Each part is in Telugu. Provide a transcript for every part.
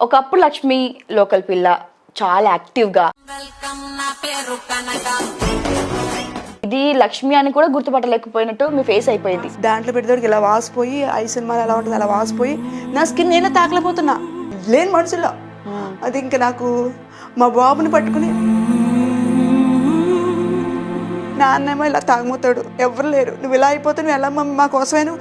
ఒకప్పుడు లక్ష్మి లోకల్ పిల్ల చాలా యాక్టివ్గా, ఇది లక్ష్మి అని కూడా గుర్తుపట్టలేకపోయినట్టు మీ ఫేస్ అయిపోయింది. దాంట్లో పెట్టేవాడికి ఇలా వాసిపోయి ఐ సినిమాలు ఎలా ఉంటుంది అలా వాసిపోయి నా స్కిన్ నేనే తాకలేకపోతున్నా లేని మనుషుల్లో. అది ఇంకా నాకు మా బాబుని పట్టుకుని నాన్నేమో ఇలా తాగుతాడు, ఎవరు లేరు, నువ్వు ఇలా అయిపోతే నువ్వు ఎలా మమ్మీ మా కోసమేను.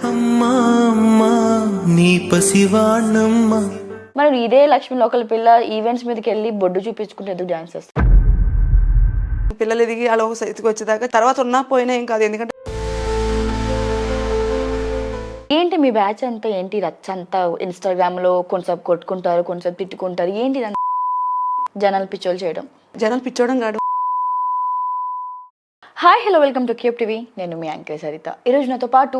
మరి ఇదే లక్ష్మి లోకల్ పిల్ల ఈవెంట్స్ మీదకి వెళ్ళి బొడ్డు చూపించుకుంటే ఎందుకు డాన్స్ చేస్తారు? పిల్లలు ఎదిగి అలా ఒక సైతికి వచ్చేదాకా తర్వాత ఉన్నా పోయినా ఏం కాదు. ఎందుకంటే ఏంటి మీ బ్యాచ్ అంతా ఏంటి రచ్చ అంతా? ఇన్స్టాగ్రామ్ లో కొంచెం కొట్టుకుంటారు, కొంచెం తిట్టుకుంటారు, ఏంటి జనాలు పిచ్చోలు చేయడం? జనాలు పిచ్చోడం కాదు. Hi hello welcome to cube TV. నేను మీ యాంకర్ సరిత. ఈరోజు నాతో పాటు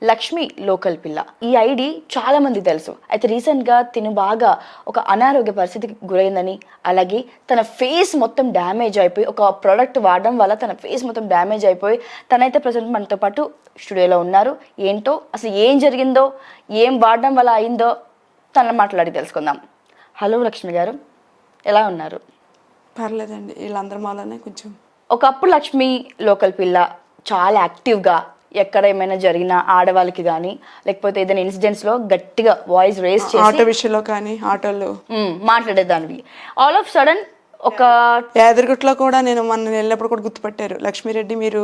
లక్ష్మి లోకల్ పిల్ల, ఈ ఐడి చాలా మంది తెలుసు. అయితే రీసెంట్గా తిను బాగా ఒక అనారోగ్య పరిస్థితికి గురైందని, అలాగే తన ఫేస్ మొత్తం డ్యామేజ్ అయిపోయి, ఒక ప్రోడక్ట్ వాడడం వల్ల తన ఫేస్ మొత్తం డ్యామేజ్ అయిపోయి తనైతే ప్రజెంట్ మనతో పాటు స్టూడియోలో ఉన్నారు. ఏంటో అసలు ఏం జరిగిందో, ఏం వాడడం వల్ల అయిందో తన మాట్లాడి తెలుసుకుందాం. హలో లక్ష్మి గారు, ఎలా ఉన్నారు? పర్లేదండి, వీళ్ళందరి మాలనే కొంచెం. ఒకప్పుడు లక్ష్మి లోకల్ పిల్ల చాలా యాక్టివ్గా, ఎక్కడ ఏమైనా జరిగినా ఆడవాళ్ళకి కానీ లేకపోతే ఏదైనా ఇన్సిడెంట్స్లో గట్టిగా వాయిస్ రేస్ చేసి ఆటో విషయంలో కానీ ఆటోలో మాట్లాడేదానివి. ఆల్ ఆఫ్ సడన్ ఒక యాదగిరిగుట్టలో కూడా నేను మొన్న వెళ్ళినప్పుడు కూడా గుర్తుపట్టారు, లక్ష్మీరెడ్డి మీరు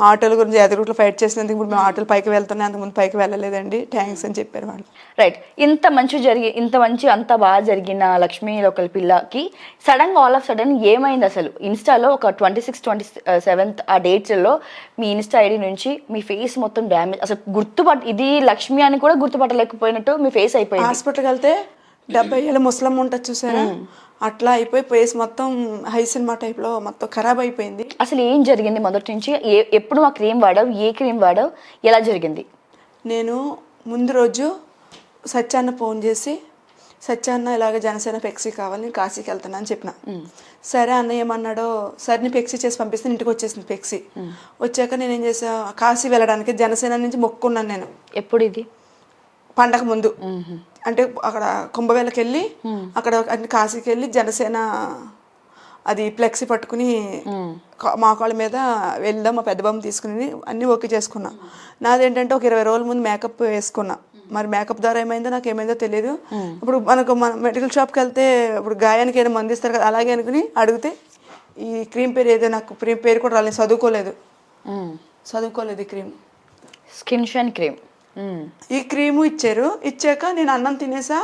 ఆటోల గురించి యాదగిరిగుట్టలో ఫైట్ చేసినందుకు ఇప్పుడు మేము ఆటోలు పైకి వెళ్తున్నాయి, అంతకుముందు పైకి వెళ్ళలేదండి, థ్యాంక్స్ అని చెప్పారు వాళ్ళు. రైట్, ఇంత మంచి అంత బాగా జరిగిన లక్ష్మీ లోకల్ పిల్లకి సడన్ గా ఆల్ ఆఫ్ సడన్ ఏమైంది అసలు? ఇన్స్టాలో ఒక 26, 27 ఆ డేట్స్లో మీ ఇన్స్టా ఐడి నుంచి మీ ఫేస్ మొత్తం డ్యామేజ్, అసలు ఇది లక్ష్మి అని కూడా గుర్తుపట్టలేకపోయినట్టు మీ ఫేస్ అయిపోయింది. హాస్పిటల్కి వెళ్తే 70 ఏళ్ళ ముసలమ్మ ఉంటుంది చూసారా, అట్లా అయిపోయి ఫేస్ మొత్తం హై సినిమా టైప్లో మొత్తం ఖరాబ్ అయిపోయింది. అసలు ఏం జరిగింది మొదటి నుంచి? ఎప్పుడు ఆ క్రీమ్ వాడావు, ఏ క్రీమ్ వాడావు, ఎలా జరిగింది? నేను ముందు రోజు సత్యాన్న ఫోన్ చేసి, సత్యాన్న ఇలాగ జనసేన పెక్సీ కావాలి, నేను కాశీకి వెళ్తున్నా అని చెప్పిన. సరే అన్న ఏమన్నాడో, సరే నేను పెక్సీ చేసి పంపిస్తే ఇంటికి వచ్చేసింది పెక్సీ. వచ్చాక నేను ఏం చేసా, కాశీ వెళ్ళడానికి జనసేన నుంచి మొక్కున్నాను నేను. ఎప్పుడు ఇది? పండగ ముందు, అంటే అక్కడ కుంభవేళకి వెళ్ళి అక్కడ కాశీకి వెళ్ళి జనసేన అది ఫ్లెక్సీ పట్టుకుని మా కాళ్ళ మీద వెళ్దాం, మా పెద్ద బామ్మ తీసుకుని అన్నీ ఓకే చేసుకున్నా. నాదేంటంటే ఒక 20 రోజుల ముందు మేకప్ వేసుకున్నా. మరి మేకప్ ద్వారా ఏమైందో నాకు ఏమైందో తెలియదు. ఇప్పుడు మనకు మన మెడికల్ షాప్కి వెళ్తే ఇప్పుడు గాయానికి ఏదైనా మందు ఇస్తారు కదా, అలాగే అనుకుని అడిగితే ఈ క్రీమ్ పేరు ఏదో, నాకు క్రీమ్ పేరు కూడా రాలేదు, చదువుకోలేదు ఈ క్రీమ్, స్కిన్ షైన్ క్రీమ్. ఈ క్రీము ఇచ్చారు. ఇచ్చాక నేను అన్నం తినేసా,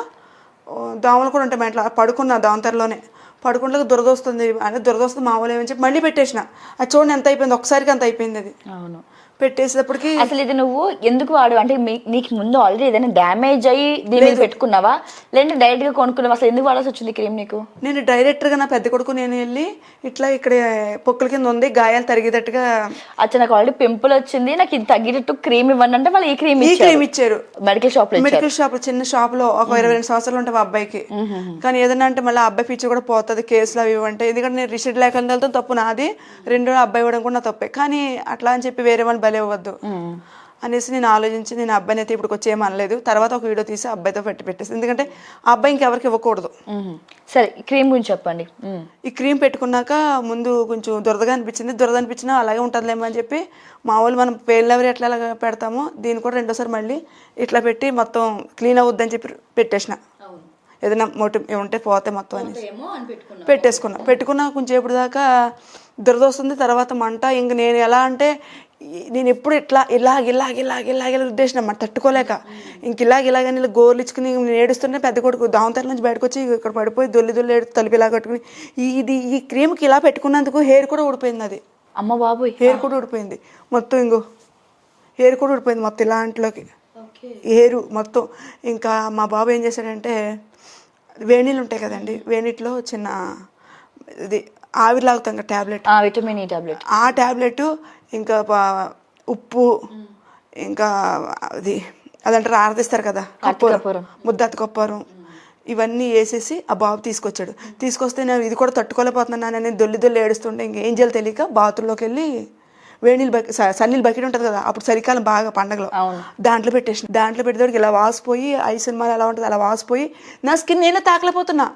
దోమలు కూడా ఉంటాయి మా ఇంట్లో, పడుకున్నా దోమతెరలోనే. పడుకుంటే దురదొస్తుంది అంటే దురదొస్తుంది మామూలు ఏమని చెప్పి మళ్ళీ పెట్టేసిన. అది చూడండి ఎంత అయిపోయింది, ఒకసారికి అంత అయిపోయింది అది. అవును, పెట్టేసేటప్పటికి అసలు ఇది నువ్వు ఎందుకు వాడు అంటే నీకు ముందు ఆల్రెడీ ఏదైనా డ్యామేజ్ అయ్యి దీని మీద పెట్టుకున్నావా, లేదంటే డైరెక్ట్ గా కొనుక్కున్నావా? అసలు ఎందుకు వాడాల్సి వచ్చింది క్రీమ్ నీకు? నేను డైరెక్ట్గా నా పెద్ద కొడుకు నేను వెళ్ళి ఇట్లా ఇక్కడ పొక్కుల కింద ఉంది, గాయాలు తరిగేటట్టుగా, అచ్చా నాకు ఆల్రెడీ పింపుల్ వచ్చింది, నాకు ఇది తగ్గేటట్టు క్రీమ్ ఇవ్వండి అంటే వాళ్ళు ఈ క్రీమ్ ఇచ్చారు. మెడికల్ షాప్ చిన్న షాప్ లో ఒక 22 సంవత్సరాలు ఉంటాయి మా అబ్బాయికి. కానీ ఏదన్నా అంటే మళ్ళీ అబ్బాయి ఫీచర్ కూడా పోతుంది కేసులు అవి ఇవ్వంటే, ఎందుకంటే నేను రిషిడ్ లేకుండా వెళ్తాను, తప్పు నాది. రెండో అబ్బాయి ఇవ్వడం కూడా నా తప్పే, కానీ అట్లా అని చెప్పి వేరే వాళ్ళు బలి ఇవ్వద్దు అనేసి నేను ఆలోచించి నేను అబ్బాయిని అయితే ఇప్పుడు వచ్చి ఏమనలేదు. తర్వాత ఒక వీడియో తీసి అబ్బాయితో పెట్టేసి, ఎందుకంటే ఆ అబ్బాయి ఇంకెవరికి ఇవ్వకూడదు. సరే, ఈ క్రీమ్ గురించి చెప్పండి. ఈ క్రీమ్ పెట్టుకున్నాక ముందు కొంచెం దురదగా అనిపించినా అలాగే ఉంటుందిలేమో అని చెప్పి మామూలు మనం పేర్లెవరి ఎట్లా పెడతామో దీన్ని కూడా రెండోసారి మళ్ళీ ఇట్లా పెట్టి మొత్తం క్లీన్ అవుద్దని చెప్పి పెట్టేసిన. ఏదైనా మోటివ్ ఉంటే పోతే మొత్తం అని పెట్టుకున్నా కొంచెం ఎప్పుడు దాకా దురద వస్తుంది, తర్వాత మంట. ఇంక నేను ఎలా అంటే నేను ఎప్పుడు ఇలాగ ఉద్దేశం అన్నమాట, తట్టుకోలేక ఇంక ఇలాగని గోర్లు ఇచ్చుకుని నేను ఏడుస్తుంటే పెద్ద కొడుకు దావతల నుంచి బయటకు వచ్చి ఇక్కడ పడిపోయి దొల్లి తలుపు ఇలా కట్టుకుని ఈ క్రీమ్కి ఇలా పెట్టుకున్నందుకు హెయిర్ కూడా ఊడిపోయింది. అది అమ్మ బాబు, హెయిర్ కూడా ఊడిపోయింది మొత్తం, హెయిర్ కూడా ఊడిపోయింది మొత్తం ఇలాంటిలోకి హెయిర్ మొత్తం. ఇంకా మా బాబు ఏం చేశాడంటే, వేణీళ్ళు ఉంటాయి కదండి, వేణిట్లో చిన్న ఇది ఆవిరి లాగుతాం కదా ట్యాబ్లెట్, విటమిన్ ఈ ట్యాబ్లెట్, ఆ ట్యాబ్లెట్ ఇంకా ఉప్పు ఇంకా అదంటారు ఆరదిస్తారు కదా ముద్దత్తి కొప్పారం, ఇవన్నీ వేసేసి ఆ బాబు తీసుకొస్తే నేను ఇది కూడా తట్టుకోలేకపోతున్నాను, నేను దొల్లి ఏడుస్తుంటే ఇంకేం చేయాలి తెలియక బాత్రూంలోకి వెళ్ళి వేడి నీళ్ళు బకెట్ సన్నీళ్ళు బకెట్ ఉంటుంది కదా, అప్పుడు చలికాలం బాగా పండగలో దాంట్లో పెట్టేసిన. దాంట్లో పెట్టేవాడికి ఇలా వాసిపోయి ఐ సినిమాలు ఎలా ఉంటుంది అలా వాసిపోయి నా స్కిన్ నేను తాకలేకపోతున్నా.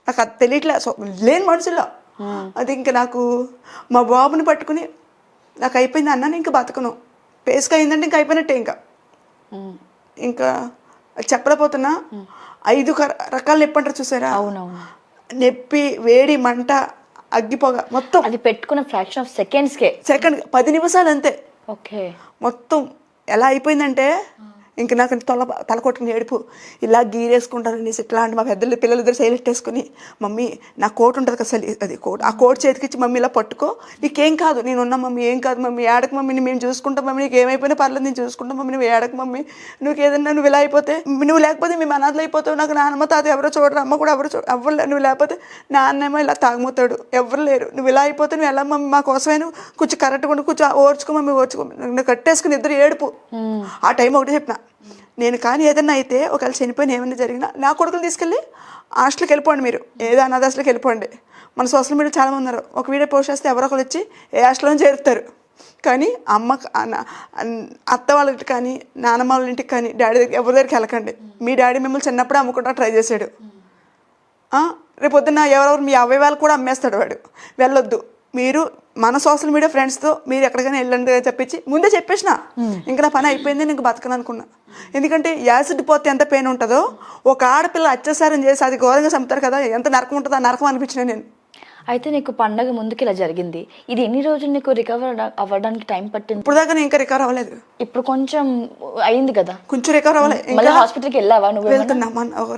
నాకు అది తెలియట్లే లేని మనుషుల్లో. అది ఇంకా నాకు మా బాబుని పట్టుకుని నాకు అయిపోయింది అన్నాను, ఇంకా బతకను, పేస్కి అయిందంటే ఇంకా అయిపోయినట్టే. ఇంకా చెప్పలేకపోతున్నా. 5 రకాల నొప్పి అంటారు చూసారా, నొప్పి, వేడి, మంట, అగ్గిపోగ మొత్తం. అది పెట్టుకున్న ఫ్రాక్షన్ ఆఫ్ సెకండ్స్కే, 10 నిమిషాలు అంతే. ఓకే, మొత్తం ఎలా అయిపోయిందంటే ఇంక నాకు తల కొట్టుకుని ఏడుపు, ఇలా గీరేసుకుంటాను అనేసి ఇట్లా అంటే మా పిల్లలు ఇద్దరు సైలెంట్ వేసుకుని, మమ్మీ నా కోట్ ఉంటుంది కదా అది కోట్, ఆ కోట్ చేతికిచ్చి మమ్మీ ఇలా పట్టుకో, నీకేం కాదు, నేను ఉన్నా మమ్మీ, ఏం కాదు మమ్మీ, ఏడకు మమ్మీ, మేము చూసుకుంటాం మమ్మీ, నీకు ఏమైపోయినా పర్లేదు నేను చూసుకుంటాం మమ్మీ, నువ్వు ఏడకు మమ్మీ, నువ్వు ఏదన్నా నువ్వు ఇలా అయిపోతే, నువ్వు లేకపోతే మేము అనాథలు అయిపోతావు, నాకు నాన్నమ్మ తాత ఎవరో చూడరు, అమ్మ కూడా ఎవరు నువ్వు లేకపోతే నాన్నేమో ఇలా తాగుమవుతాడు, ఎవరు లేరు, నువ్వు ఇలా అయిపోతే నువ్వు ఎలా మమ్మీ, మా కోసమే నువ్వు కొంచెం కరెక్ట్గా ఉండి కొంచెం ఓర్చుకో మమ్మీ, ఓర్చుకో, కట్టేసుకుని ఇద్దరు ఏడుపు. ఆ టైం ఒకటి చెప్పిన, నేను కానీ ఏదన్నా అయితే ఒకవేళ చనిపోయిన ఏమైనా జరిగినా నా కొడుకులు తీసుకెళ్ళి హాస్టల్కి వెళ్ళిపోండి, మీరు ఏదో అనాథ హాస్టల్కి వెళ్ళిపోండి. మన సోషల్ మీడియా చాలామంది ఉన్నారు, ఒక వీడియో పోస్ట్ చేస్తే ఎవరో ఒకరు వచ్చి ఏ హాస్టల్లో చేరుతారు. కానీ అత్త వాళ్ళ ఇంటికి కానీ నాన్నమ్మ వాళ్ళ ఇంటికి కానీ డాడీ దగ్గర ఎవరి దగ్గరికి వెళ్ళకండి. మీ డాడీ మిమ్మల్ని చిన్నప్పుడే అమ్ముకుంటా ట్రై చేశాడు, రేపు పొద్దున్న ఎవరెవరు మీ అవయవాలు కూడా అమ్మేస్తాడు వాడు, వెళ్ళొద్దు. మీరు మన సోషల్ మీడియా ఫ్రెండ్స్తో మీరు ఎక్కడికైనా వెళ్ళండి చెప్పించి ముందే చెప్పేసిన, ఇంకా నా పని అయిపోయింది, నేను బతకను అనుకున్నా. ఎందుకంటే యాసిడ్ పోతే ఎంత పెయిన్ ఉంటుందో, ఒక ఆడపిల్ల అత్యాచారం చేసి అది ఘోరంగా చంపుతారు కదా, ఎంత నరకం ఉంటుందో ఆ నరకం అనిపించిన నేను. అయితే నీకు పండగ ముందుకి ఇలా జరిగింది, ఇది ఎన్ని రోజులు నీకు రికవర్ అవ్వడానికి టైం పట్టింది? ఇప్పుడు దాకా నేను ఇంకా రికవర్ అవ్వలేదు. ఇప్పుడు కొంచెం అయింది కదా, కొంచెం రికవర్ అవ్వలేదు. మళ్ళీ హాస్పిటల్కి వెళ్ళావా నువ్వు? వెళ్తున్నా,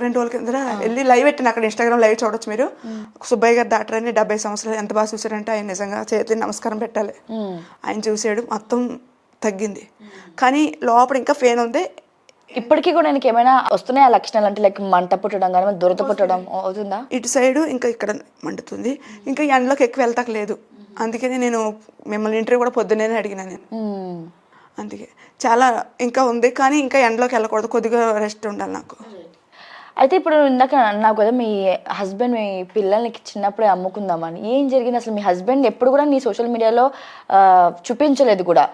2 రోజుల కింద వెళ్ళి లైవ్ పెట్టిన, అక్కడ ఇన్స్టాగ్రామ్ లైవ్ చూడొచ్చు మీరు. సుబ్బయ్య గారు డాక్టర్ అని 70 సంవత్సరాలు, ఎంత బాగా చూసారంటే ఆయన నిజంగా చేతి నమస్కారం పెట్టాలి. ఆయన చూసాడు, మొత్తం తగ్గింది. కానీ లోపల ఇంకా పెయిన్ ఉంది. ఇప్పటికీ కూడా నీకు ఏమైనా వస్తున్నాయి ఆ లక్షణాలు, అంటే లైక్ మంట పుట్టడం కానీ దురద పుట్టడం అవుతుందా? ఇటు సైడ్ ఇంకా ఇక్కడ మండుతుంది, ఇంకా ఎండలోకి ఎక్కువ వెళ్తాకలేదు. అందుకని నేను మిమ్మల్ని ఇంటర్వ్యూ కూడా పొద్దున్నే అడిగినా నేను, అందుకే చాలా ఇంకా ఉంది. కానీ ఇంకా ఎండలోకి వెళ్ళకూడదు, కొద్దిగా రెస్ట్ ఉండాలి నాకు. అయితే ఇప్పుడు ఇందాక అన్నావు కదా మీ హస్బెండ్ మీ పిల్లలకి చిన్నప్పుడే అమ్ముకుందామని, ఏం జరిగింది అసలు? మీ హస్బెండ్ ఎప్పుడు కూడా నీ సోషల్ మీడియాలో చూపించలేదు కూడా,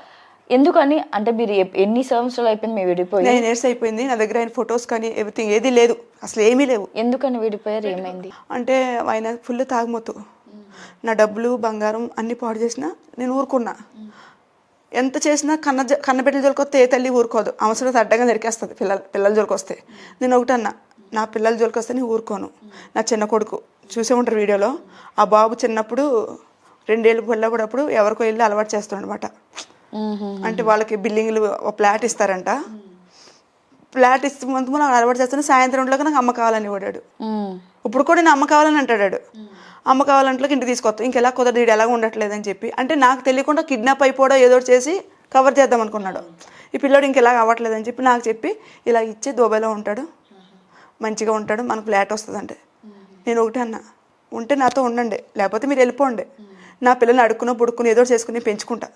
ఎందుకని? అంటే మీరు ఎన్ని సంవత్సరాలు అయిపోయింది మీ విడిపోయి? 9 years అయిపోయింది. నా దగ్గర ఆయన ఫొటోస్ కానీ ఎవ్రీథింగ్ ఏది లేదు, అసలు ఏమీ లేవు. ఎందుకని విడిపోయారు, ఏమైంది? అంటే ఆయన ఫుల్ తాగుమోతు, నా డబ్బులు బంగారం అన్ని పాడు చేసినా నేను ఊరుకున్నా. ఎంత చేసినా కన్నబిడ్డల జోలికి వస్తే ఏ తల్లి ఊరుకోదు, అవసరం అడ్డంగా నరికేస్తుంది పిల్లల జోలికి వస్తే. నేను ఒకటన్నా, నా పిల్లల జోలికి వస్తే నేను ఊరుకోను. నా చిన్న కొడుకు చూసే ఉంటారు వీడియోలో, ఆ బాబు చిన్నప్పుడు 2 ఏళ్ళు పిల్లపడప్పుడు ఎవరికో వెళ్ళి అలవాటు చేస్తాడు అనమాట. అంటే వాళ్ళకి బిల్డింగ్లు ఫ్లాట్ ఇస్తారంట, ఫ్లాట్ ఇస్తే ముందు నాకు అలవాటు చేస్తాను, సాయంత్రం ఇంట్లోకి నాకు అమ్మ కావాలని వాడాడు. ఇప్పుడు కూడా నేను అమ్మ కావాలని అంటాడు, అమ్మ కావాలంట్లోకి ఇంటికి తీసుకొస్తాను. ఇంకెలా కుదరదు, వీడు ఎలాగ ఉండట్లేదని చెప్పి. అంటే నాకు తెలియకుండా కిడ్నాప్ అయిపోవడం ఏదో చేసి కవర్ చేద్దాం అనుకున్నాడు. ఈ పిల్లోడు ఇంకెలాగ అవ్వట్లేదని చెప్పి నాకు చెప్పి ఇలా ఇచ్చి దుబాయ్లో ఉంటాడు, మంచిగా ఉంటాడు, మనకు ఫ్లాట్ వస్తుంది అంటే. నేను ఒకటే అన్నా, ఉంటే నాతో ఉండండి, లేకపోతే మీరు వెళ్ళిపోండి, నా పిల్లల్ని అడుక్కునో పుడుకుని ఏదో చేసుకుని పెంచుకుంటా,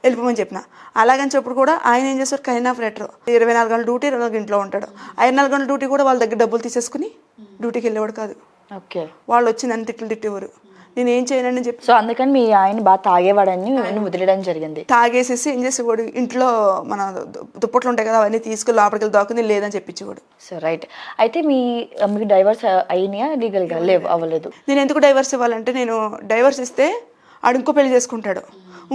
వెళ్ళిపోమని చెప్పిన. అలాగని చెప్పప్పుడు కూడా ఆయన ఏం చేస్తారు, కైన్ ఆఫ్ లెటర్ 24 గంటల డ్యూటీ, 24 ఇంట్లో ఉంటాడు. 24 గంటల డ్యూటీ కూడా వాళ్ళ దగ్గర డబ్బులు తీసేసుకుని డ్యూటీకి వెళ్ళేవాడు కాదు. ఓకే, వాళ్ళు వచ్చి నన్ను తిట్టేవారు, నేను ఏం చేయనని చెప్పి. సో అందుకని మీ ఆయన బాగా తాగేవాడని వదిలేయడం జరిగింది. తాగేసేసి ఏం చేసేవాడు, ఇంట్లో మన దుప్పట్లు ఉంటాయి కదా అవన్నీ తీసుకుని లోపలికి వెళ్ళి దాక్కుని లేదని చెప్పించేవాడు. So right. అయితే మీకు డైవర్స్ అయినాయా లీగల్గా? లేవు, అవ్వలేదు. నేను ఎందుకు డైవర్స్ ఇవ్వాలంటే, నేను డైవర్స్ ఇస్తే ఆడు ఇంకో పెళ్లి చేసుకుంటాడు,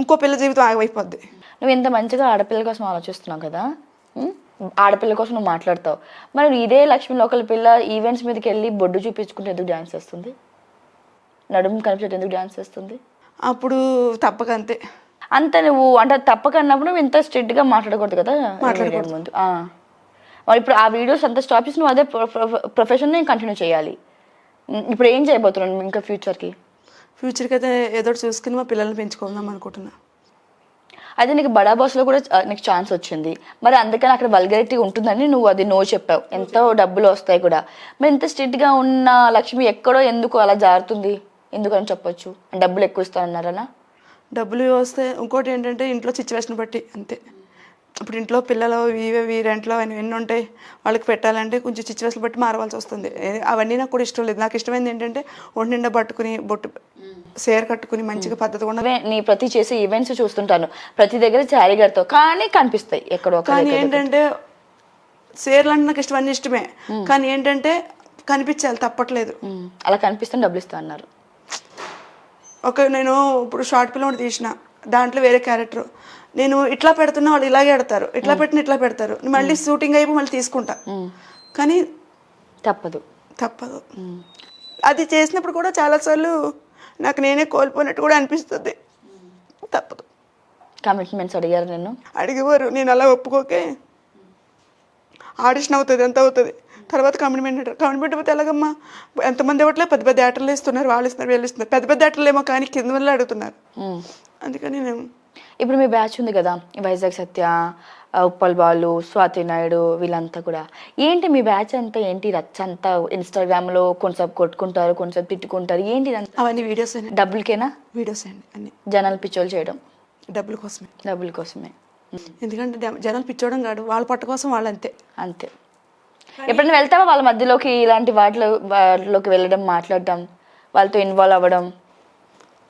ఇంకో పిల్ల జీవితం ఆగిపోద్ది. నువ్వు ఇంత మంచిగా ఆడపిల్ల కోసం ఆలోచిస్తున్నావు కదా, ఆడపిల్ల కోసం నువ్వు మాట్లాడతావు, మరి ఇదే లక్ష్మి లోకల్ పిల్ల ఈవెంట్స్ మీదకి వెళ్ళి బొడ్డు చూపించుకుంటే ఎందుకు డ్యాన్స్ చేస్తుంది, నడుము కనిపించే ఎందుకు డ్యాన్స్ చేస్తుంది? అప్పుడు తప్పక అంతే. అంత నువ్వు అంటే తప్పక అన్నప్పుడు నువ్వు ఇంత స్ట్రిక్ట్గా మాట్లాడకూడదు కదా ముందు. మరి ఇప్పుడు ఆ వీడియోస్ అంతా స్టాప్ చేసి నువ్వు అదే ప్రొఫెషన్ కంటిన్యూ చేయాలి. ఇప్పుడు ఏం చేయబోతున్నాను ఇంకా ఫ్యూచర్కి అయితే ఏదో చూసుకుని మా పిల్లల్ని పెంచుకుందాం అనుకుంటున్నా. అయితే నీకు బడా బాస్లో కూడా నీకు ఛాన్స్ వచ్చింది, మరి అందుకని అక్కడ వల్గరిటీ ఉంటుందని నువ్వు అది నో చెప్పావు, ఎంతో డబ్బులు వస్తాయి కూడా. మరి ఇంత స్ట్రిక్ట్గా ఉన్న లక్ష్మి ఎక్కడో ఎందుకు అలా జారుతుంది, ఎందుకని చెప్పొచ్చు? డబ్బులు ఎక్కువ ఇస్తా ఉన్నారనా? డబ్బులు వస్తే ఇంకోటి ఏంటంటే ఇంట్లో సిచ్యువేషన్ బట్టి అంతే. ఇప్పుడు ఇంట్లో పిల్లలు ఇవి రెంట్లో అని ఎన్ని ఉంటాయి, వాళ్ళకి పెట్టాలంటే కొంచెం సిచ్యువేషన్ బట్టి మారవలసి వస్తుంది. అవన్నీ నాకు కూడా ఇష్టం లేదు. నాకు ఇష్టమైంది ఏంటంటే ఒంటి నిండా పట్టుకుని బొట్టు సేర్ కట్టుకుని మంచిగా పద్ధతిగా ఉన్న. నీ ప్రతి చేసే ఈవెంట్స్ చూస్తుంటాను, ప్రతి దగ్గర శారీ కడతావు కానీ కనిపిస్తాయి ఎక్కడో అక్కడ. కానీ ఏంటంటే సేర్లు అంటే నాకు ఇష్టం, అన్ని ఇష్టమే, కానీ ఏంటంటే కనిపించాలి, తప్పట్లేదు. అలా కనిపిస్తే డబ్బులు ఇస్తా అన్నారు. నేను ఇప్పుడు షార్ట్ ఫిల్మ్ ఒకటి తీసిన, దాంట్లో వేరే క్యారెక్టర్, నేను ఇట్లా పెడుతున్నా వాళ్ళు ఇలాగే పెడతారు, ఇట్లా పెట్టిన ఇట్లా పెడతారు, మళ్ళీ షూటింగ్ అయిపోయి మళ్ళీ తీసుకుంటా, కానీ తప్పదు. అది చేసినప్పుడు కూడా చాలాసార్లు నాకు నేనే కోల్పోయినట్టు కూడా అనిపిస్తుంది. తప్పదు. కమిట్మెంట్స్ అడిగారు నేను అడిగేవారు, నేను అలా ఒప్పుకోకే ఆడిషన్ అవుతుంది, ఎంత అవుతుంది, తర్వాత కమిట్మెంట్ అయిపోతే ఎలాగమ్మా, ఎంతమంది ఇవ్వట్లే, పెద్ద పెద్ద యాక్టర్లు ఇస్తున్నారు, వాళ్ళు ఇస్తున్నారు, వీళ్ళు ఇస్తున్నారు, పెద్ద పెద్ద యాక్టర్లు ఏమో కానీ కింద వల్ల అడుగుతున్నారు. అందుకని నేను ఇప్పుడు మీ బ్యాచ్ ఉంది కదా, వైజాగ్ సత్య, ఉప్పల్ బాలు, స్వాతి నాయుడు, వీళ్ళంతా కూడా ఏంటి మీ బ్యాచ్ అంతా ఏంటి రచ్చ అంతా? ఇన్స్టాగ్రామ్లో కొంచెంసేపు కొట్టుకుంటారు, కొంచెంసేపు తిట్టుకుంటారు, ఏంటి ఇదంతా? అవన్నీ వీడియోస్ డబ్బులకేనా? వీడియోస్ అండి అన్ని. జనాలు పిచ్చోళ్ళు చేయడం డబ్బుల కోసమే. ఎందుకంటే జనాలు పిచ్చోవడం కాదు, వాళ్ళ పట్ట కోసం వాళ్ళు అంతే. ఎప్పుడైనా వెళ్తావా వాళ్ళ మధ్యలోకి, ఇలాంటి వాటిలోకి వెళ్ళడం, మాట్లాడడం, వాళ్ళతో ఇన్వాల్వ్ అవ్వడం?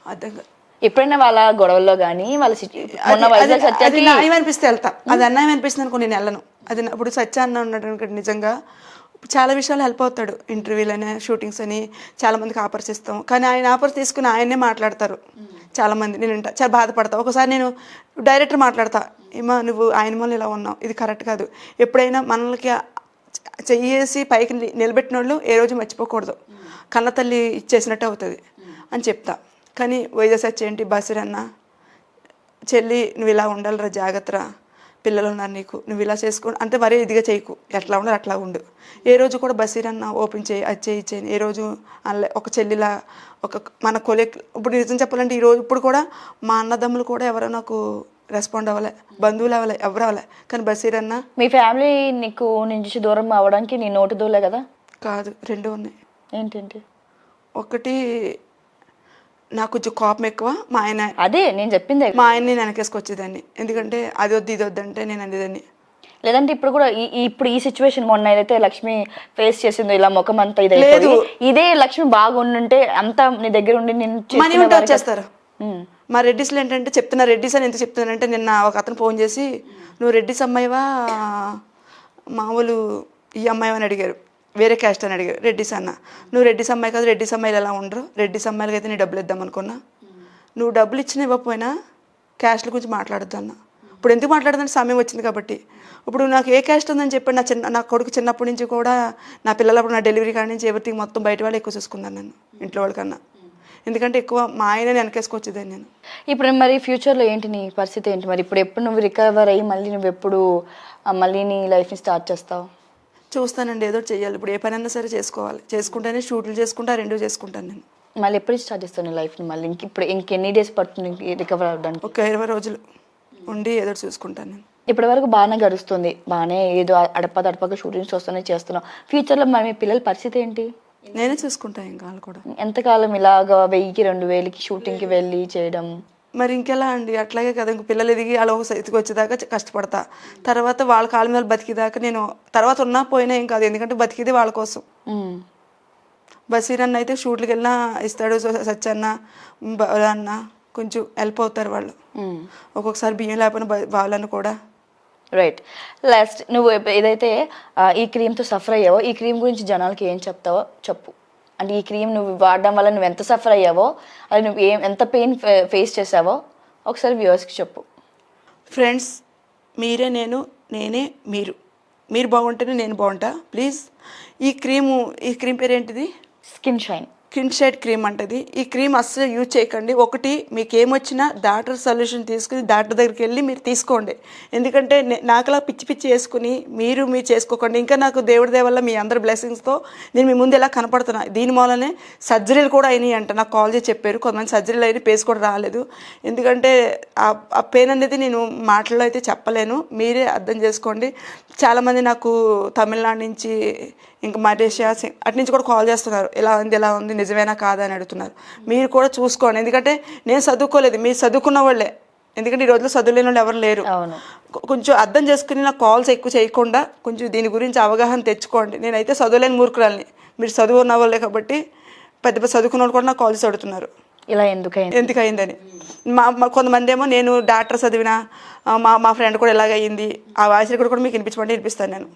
అర్థం ఎప్పుడైనా వాళ్ళ గొడవల్లో కానీ వాళ్ళ అన్యాయం అనిపిస్తే వెళ్తా, అది అన్యాయం అనిపిస్తుంది అనుకో నేను వెళ్ళను. అది ఇప్పుడు సత్య అన్న ఉన్నాడు అనుకోండి, నిజంగా చాలా విషయాలు హెల్ప్ అవుతాడు, ఇంటర్వ్యూలు అని, షూటింగ్స్ అని, చాలా మందికి ఆఫర్స్ ఇస్తాం, కానీ ఆయన ఆఫర్స్ తీసుకుని ఆయన్నే మాట్లాడతారు చాలామంది. నేను చాలా బాధపడతా. ఒకసారి నేను డైరెక్టర్ మాట్లాడతా, ఏమా నువ్వు ఆయన వల్ల ఇలా ఉన్నావు, ఇది కరెక్ట్ కాదు. ఎప్పుడైనా మనల్కి చెయ్యేసి పైకి నిలబెట్టిన వాళ్ళు ఏ రోజు మర్చిపోకూడదు, కన్న తల్లి ఇచ్చేసినట్టు అవుతుంది అని చెప్తా. కానీ వైజాగ్ సచ్ ఏంటి, బసిరన్న చెల్లి నువ్వు ఇలా ఉండాలిరా, జాగ్రత్తరా, పిల్లలు ఉన్నారు నీకు, నువ్వు ఇలా చేసుకో అంటే మరీ ఇదిగా చేయకు, ఎట్లా ఉండాలి అట్లా ఉండు. ఏ రోజు కూడా బసిరన్న ఓపెన్ చేయి, అది చేయి ఏ రోజు అలా ఒక చెల్లిలా, ఒక మన కొలీగ్. ఇప్పుడు నిజం చెప్పాలంటే ఈరోజు ఇప్పుడు కూడా మా అన్నదమ్ములు కూడా ఎవరో నాకు రెస్పాండ్ అవ్వలే, బంధువులు అవ్వలే, ఎవరు అవ్వలే, కానీ బసీరన్న. మీ ఫ్యామిలీ నీకు నుంచి దూరం అవ్వడానికి నీ నోటు దూలే కదా? కాదు, రెండు ఉన్నాయి. ఏంటంటే ఒకటి నాకు కొంచెం కోపం ఎక్కువ, మా ఆయన, అదే నేను చెప్పింది, మా ఆయన్ని నేను వెనకేసుకొచ్చేదాన్ని, ఎందుకంటే అది వద్దు ఇది వద్దంటే నేను అనేదాన్ని. లేదంటే ఇప్పుడు కూడా ఇప్పుడు ఈ సిచ్యువేషన్ మొన్న ఏదైతే లక్ష్మి ఫేస్ చేసిందో, ఇలా ముఖం అంతా లేదు, ఇదే లక్ష్మి బాగుండుంటే అంతా నీ దగ్గర ఉండి నేను మనీ ఉంటే వచ్చేస్తారు. మా రెడ్డిస్లో ఏంటంటే చెప్తున్నా, రెడ్డిస్ అని ఎందుకు చెప్తున్నానంటే, నిన్న ఒక అతను ఫోన్ చేసి నువ్వు రెడ్డిస్ అమ్మాయివా మామూలు ఈ అమ్మాయి అని అడిగారు, వేరే క్యాస్ట్ అని అడిగారు. రెడ్డిస్ అన్న, నువ్వు రెడ్డిస్ అమ్మాయి కాదు, రెడ్డిస్ అమ్మాయిలు ఎలా ఉండరు, రెడ్డిస్ అమ్మాయిలకి అయితే నీ డబ్బులు ఇద్దాం అనుకున్నా, నువ్వు డబ్బులు ఇచ్చినా ఇవ్వకపోయినా క్యాస్ట్ల గురించి మాట్లాడద్దు అన్న. ఇప్పుడు ఎందుకు మాట్లాడదంటే సమయం వచ్చింది కాబట్టి. ఇప్పుడు నాకు ఏ క్యాస్ట్ ఉందని చెప్పి నా కొడుకు చిన్నప్పటి నుంచి కూడా, నా పిల్లలప్పుడు నా డెలివరీ కాడి నుంచి ఎవరికి మొత్తం బయట వాళ్ళు ఎక్కువ చూసుకున్నాను నేను ఇంట్లో వాళ్ళకన్నా, ఎందుకంటే ఎక్కువ మా ఆయన వెనకేసుకొచ్చేదాన్ని నేను. ఇప్పుడు మరి ఫ్యూచర్లో ఏంటి నీ పరిస్థితి ఏంటి మరి? ఇప్పుడు ఎప్పుడు నువ్వు రికవర్ అయ్యి మళ్ళీ నువ్వు ఎప్పుడు మళ్ళీ నీ లైఫ్ని స్టార్ట్ చేస్తావు? చూస్తానండి, ఏదో చెయ్యాలి. ఇప్పుడు ఏ పని అయినా సరే చేసుకోవాలి, చేసుకుంటేనే షూట్లు చేసుకుంటా, రెండూ చేసుకుంటాను నేను. మళ్ళీ ఎప్పుడు స్టార్ట్ చేస్తాను నీ లైఫ్ని మళ్ళీ? ఇప్పుడు ఇంకెన్ని డేస్ పడుతుంది రికవర్ అవ్వడానికి? ఒక 20 రోజులు ఉండి ఏదో చూసుకుంటాను నేను. ఇప్పటి వరకు బాగానే గడుస్తుంది, బాగానే ఏదో అడపదడపగా షూటింగ్స్ వస్తున్నాయి, చేస్తున్నావు. ఫ్యూచర్లో మరి మీ పిల్లల పరిస్థితి ఏంటి? నేనే చూసుకుంటాను ఇంకా వాళ్ళు కూడా. ఎంతకాలం ఇలాగా 1000-2000కి షూటింగ్కి వెళ్ళి చేయడం? మరి ఇంకెలా అండి, అట్లాగే కదా, ఇంక పిల్లలు ఎదిగి అలా ఒక స్థితికి వచ్చేదాకా కష్టపడతా, తర్వాత వాళ్ళ కాళ్ళ మీద బతికేదాకా నేను, తర్వాత ఉన్నా పోయినా ఏం కాదు, ఎందుకంటే బతికేది వాళ్ళ కోసం. బసీర్ అన్న అయితే షూట్లకి వెళ్ళినా ఇస్తాడు, సచ్చన్న అన్న కొంచెం హెల్ప్ అవుతారు వాళ్ళు. ఒక్కొక్కసారి బియ్యం లేకపోయినా వాళ్ళని కూడా. రైట్. లాస్ట్, నువ్వు ఏదైతే ఈ క్రీమ్తో సఫర్ అయ్యావో, ఈ క్రీమ్ గురించి జనాలకి ఏం చెప్తావో చెప్పు. అంటే ఈ క్రీమ్ నువ్వు వాడడం వల్ల నువ్వు ఎంత సఫర్ అయ్యావో, అది నువ్వు ఎంత పెయిన్ ఫేస్ చేసావో ఒకసారి వ్యూవర్స్కి చెప్పు. ఫ్రెండ్స్, మీరే నేను, నేనే మీరు. మీరు బాగుంటేనే నేను బాగుంటా. ప్లీజ్ ఈ క్రీమ్ పేరు ఏంటిది? స్కిన్ షైన్ క్రీమ్ అంటది. ఈ క్రీమ్ అస్సలు యూజ్ చేయకండి. ఒకటి మీకు ఏమొచ్చినా డాక్టర్ సొల్యూషన్ తీసుకుని డాక్టర్ దగ్గరికి వెళ్ళి మీరు తీసుకోండి, ఎందుకంటే నాకులా పిచ్చి పిచ్చి వేసుకుని మీరు చేసుకోకండి. ఇంకా నాకు దేవుడి దయ వల్ల మీ అందరి బ్లెస్సింగ్స్తో నేను మీ ముందు ఎలా కనపడుతున్నా. దీని మూలనే సర్జరీలు కూడా అయినాయి అంట, నాకు కాల్ చేసి చెప్పారు. కొంతమంది సర్జరీలు అయినా పేస్ కూడా రాలేదు, ఎందుకంటే ఆ పెయిన్ అనేది నేను మాటల్లో అయితే చెప్పలేను, మీరే అర్థం చేసుకోండి. చాలామంది నాకు తమిళనాడు నుంచి, ఇంకా మలేషియా అటు నుంచి కూడా కాల్ చేస్తున్నారు, ఎలా ఉంది నిజమేనా కాదా అని అడుగుతున్నారు. మీరు కూడా చూసుకోండి, ఎందుకంటే నేను చదువుకోలేదు, మీరు చదువుకున్న వాళ్ళే, ఎందుకంటే ఈ రోజుల్లో చదువులేని వాళ్ళు ఎవరు లేరు. కొంచెం అర్థం చేసుకుని నాకు కాల్స్ ఎక్కువ చేయకుండా కొంచెం దీని గురించి అవగాహన తెచ్చుకోండి. నేనైతే చదువులేని మూర్ఖురాలని, మీరు చదువు ఉన్న వాళ్ళే కాబట్టి పెద్ద పెద్ద చదువుకున్న వాళ్ళు కూడా నాకు కాల్స్ అడుగుతున్నారు ఇలా ఎందుకైంది కొంతమంది ఏమో నేను డాక్టర్ చదివినా మా ఫ్రెండ్ కూడా ఇలాగ అయ్యింది, ఆ వాయిస్ కూడా మీకు వినిపించమంటే వినిపిస్తాను నేను.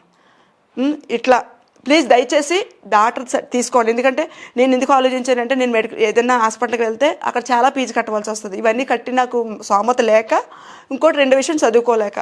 ఇట్లా ప్లీజ్ దయచేసి డాక్టర్ తీసుకోండి. ఎందుకంటే నేను ఎందుకు ఆలోచించానంటే నేను ఏదైనా హాస్పిటల్కి వెళ్తే అక్కడ చాలా ఫీజు కట్టవలసి వస్తుంది. ఇవన్నీ కట్టి నాకు స్తోమత లేక, ఇంకోటి 2 విషయం చదువుకోలేక